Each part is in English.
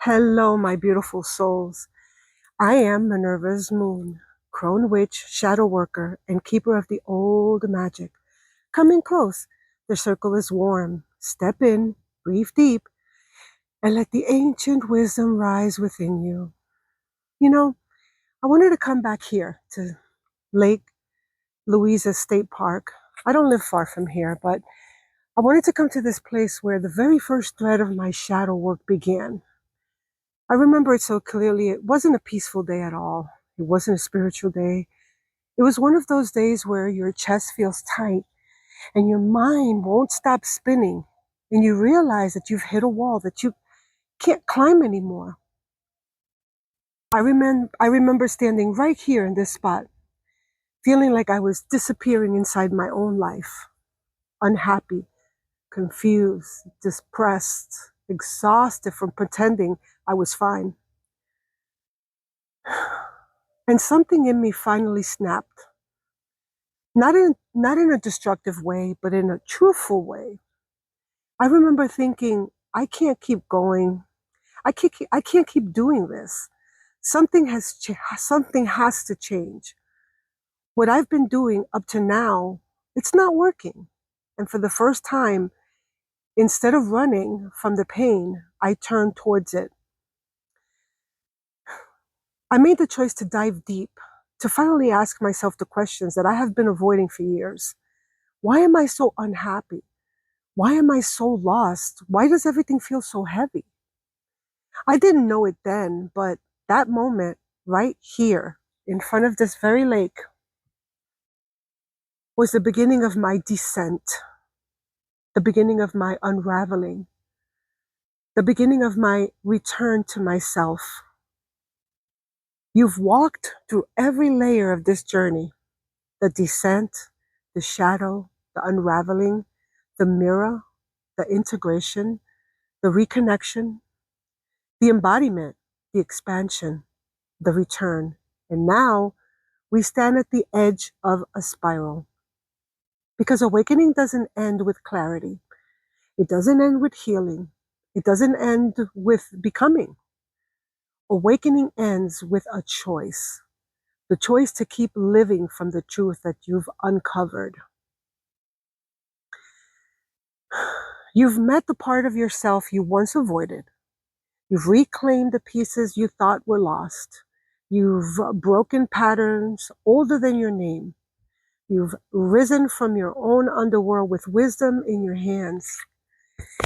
Hello, my beautiful souls. I am Minerva's moon, crone witch, shadow worker, and keeper of the old magic. Come in close. The circle is warm. Step in, breathe deep, and let the ancient wisdom rise within you. You know, I wanted to come back here to Lake Louisa State Park. I don't live far from here, but I wanted to come to this place where the very first thread of my shadow work began. I remember it so clearly. It wasn't a peaceful day at all. It wasn't a spiritual day. It was one of those days where your chest feels tight and your mind won't stop spinning. And you realize that you've hit a wall that you can't climb anymore. I remember standing right here in this spot, feeling like I was disappearing inside my own life, unhappy, confused, depressed, exhausted from pretending I was fine. And something in me finally snapped. Not in a destructive way, but in a truthful way. I remember thinking, I can't keep going. I can't keep doing this. Something has to change. What I've been doing up to now, it's not working. And for the first time, instead of running from the pain, I turned towards it. I made the choice to dive deep, to finally ask myself the questions that I have been avoiding for years. Why am I so unhappy? Why am I so lost? Why does everything feel so heavy? I didn't know it then, but that moment right here in front of this very lake was the beginning of my descent, the beginning of my unraveling, the beginning of my return to myself. You've walked through every layer of this journey, the descent, the shadow, the unraveling, the mirror, the integration, the reconnection, the embodiment, the expansion, the return. And now we stand at the edge of a spiral. Because awakening doesn't end with clarity, it doesn't end with healing, it doesn't end with becoming. Awakening ends with a choice, the choice to keep living from the truth that you've uncovered. You've met the part of yourself you once avoided. You've reclaimed the pieces you thought were lost. You've broken patterns older than your name. You've risen from your own underworld with wisdom in your hands.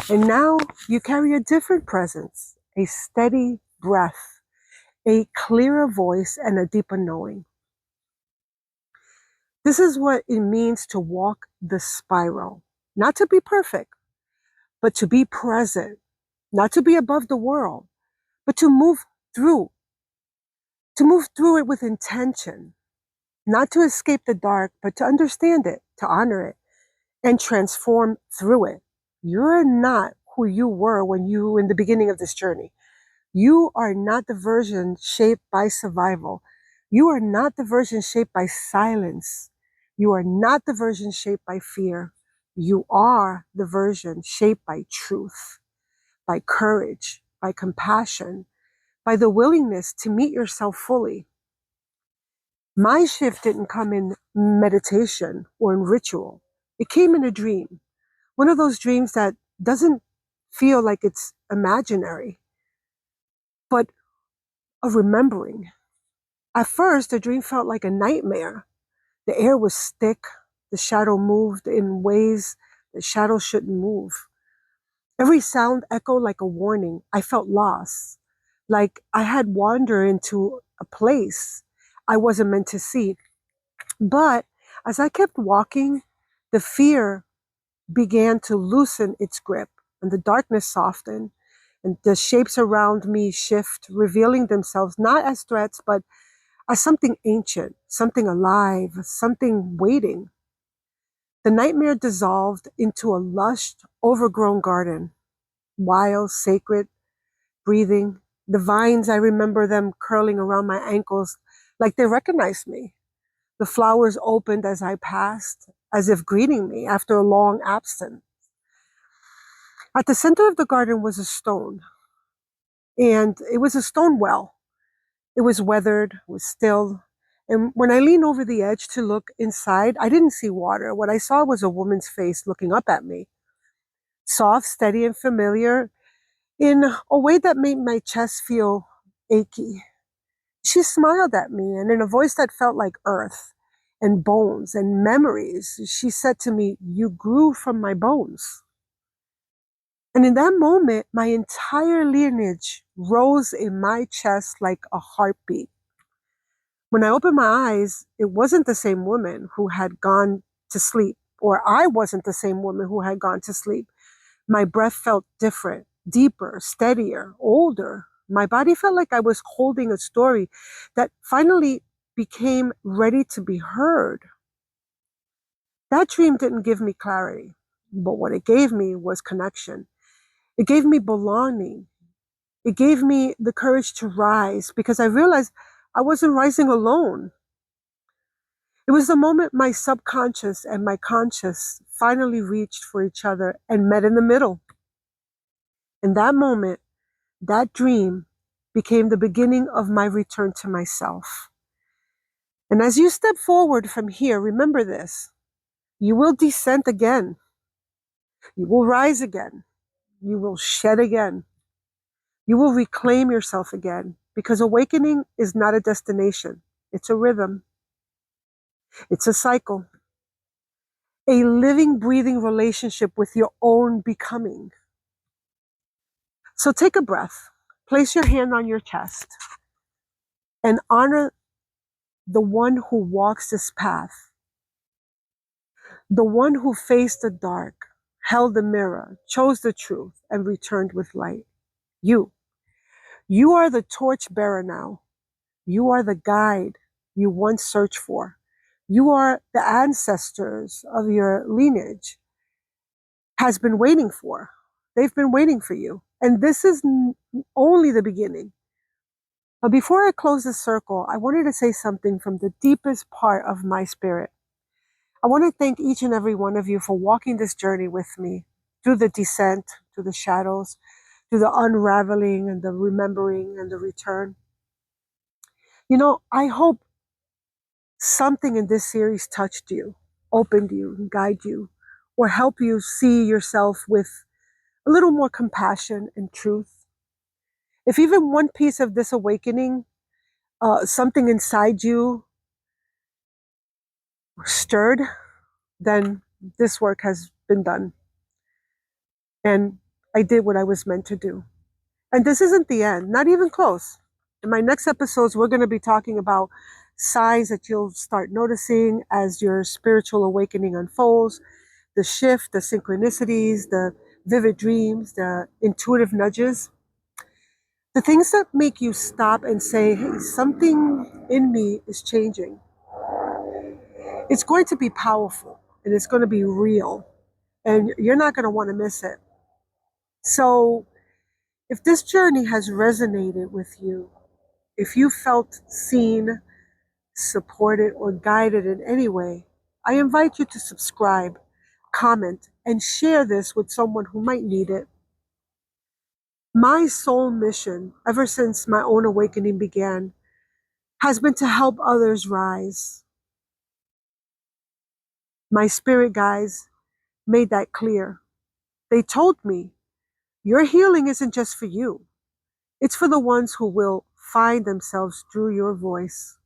And now you carry a different presence, a steady breath, a clearer voice, and a deeper knowing. This is what it means to walk the spiral. Not to be perfect, but to be present. Not to be above the world, but through, to move through it with intention. Not to escape the dark, but to understand it, to honor it, and transform through it. You're not who you were in the beginning of this journey. You are not the version shaped by survival. You are not the version shaped by silence. You are not the version shaped by fear. You are the version shaped by truth, by courage, by compassion, by the willingness to meet yourself fully. My shift didn't come in meditation or in ritual. It came in a dream. One of those dreams that doesn't feel like it's imaginary, but a remembering. At first, the dream felt like a nightmare. The air was thick. The shadow moved in ways the shadow shouldn't move. Every sound echoed like a warning. I felt lost, like I had wandered into a place I wasn't meant to see. But as I kept walking, the fear began to loosen its grip, and the darkness softened, and the shapes around me shift, revealing themselves not as threats, but as something ancient, something alive, something waiting. The nightmare dissolved into a lush, overgrown garden, wild, sacred, breathing. The vines, I remember them curling around my ankles like they recognized me. The flowers opened as I passed, as if greeting me after a long absence. At the center of the garden was a stone. And it was a stone well. It was weathered, it was still. And when I leaned over the edge to look inside, I didn't see water. What I saw was a woman's face looking up at me, soft, steady, and familiar in a way that made my chest feel achy. She smiled at me, and in a voice that felt like earth and bones and memories, she said to me, "You grew from my bones." And in that moment, my entire lineage rose in my chest like a heartbeat. When I opened my eyes, it wasn't the same woman who had gone to sleep, or I wasn't the same woman who had gone to sleep. My breath felt different, deeper, steadier, older. My body felt like I was holding a story that finally became ready to be heard. That dream didn't give me clarity, but what it gave me was connection. It gave me belonging. It gave me the courage to rise because I realized I wasn't rising alone. It was the moment my subconscious and my conscious finally reached for each other and met in the middle. In that moment, that dream became the beginning of my return to myself. And as you step forward from here, remember this: you will descend again, you will rise again, you will shed again, you will reclaim yourself again, because awakening is not a destination, it's a rhythm, it's a cycle, a living, breathing relationship with your own becoming. So take a breath, place your hand on your chest, and honor the one who walks this path, the one who faced the dark, held the mirror, chose the truth, and returned with light. You. You are the torch bearer now. You are the guide you once searched for. You are the ancestors of your lineage has been waiting for. They've been waiting for you. And this is only the beginning. But before I close this circle, I wanted to say something from the deepest part of my spirit. I want to thank each and every one of you for walking this journey with me through the descent, through the shadows, through the unraveling and the remembering and the return. You know, I hope something in this series touched you, opened you, guided you, or helped you see yourself with a little more compassion and truth. If even one piece of this awakening, something inside you stirred, then this work has been done. And I did what I was meant to do. And this isn't the end, not even close. In my next episodes, we're going to be talking about signs that you'll start noticing as your spiritual awakening unfolds, the shift, the synchronicities, the vivid dreams, the intuitive nudges, the things that make you stop and say, hey, something in me is changing. It's going to be powerful and it's going to be real, and you're not going to want to miss it. So, if this journey has resonated with you, if you felt seen, supported, or guided in any way, I invite you to subscribe, comment, and share this with someone who might need it. My soul mission, ever since my own awakening began, has been to help others rise. My spirit guides made that clear. They told me, your healing isn't just for you. It's for the ones who will find themselves through your voice.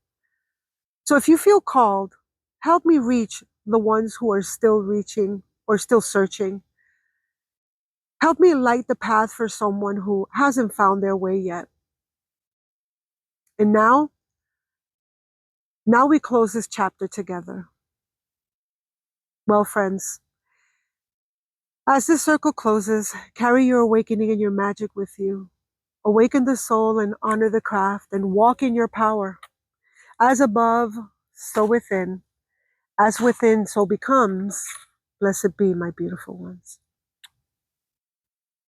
So if you feel called, help me reach the ones who are still reaching or still searching. Help me light the path for someone who hasn't found their way yet. And now we close this chapter together. Well, friends, as this circle closes, carry your awakening and your magic with you. Awaken the soul and honor the craft and walk in your power. As above, so within. As within, so becomes. Blessed be, my beautiful ones.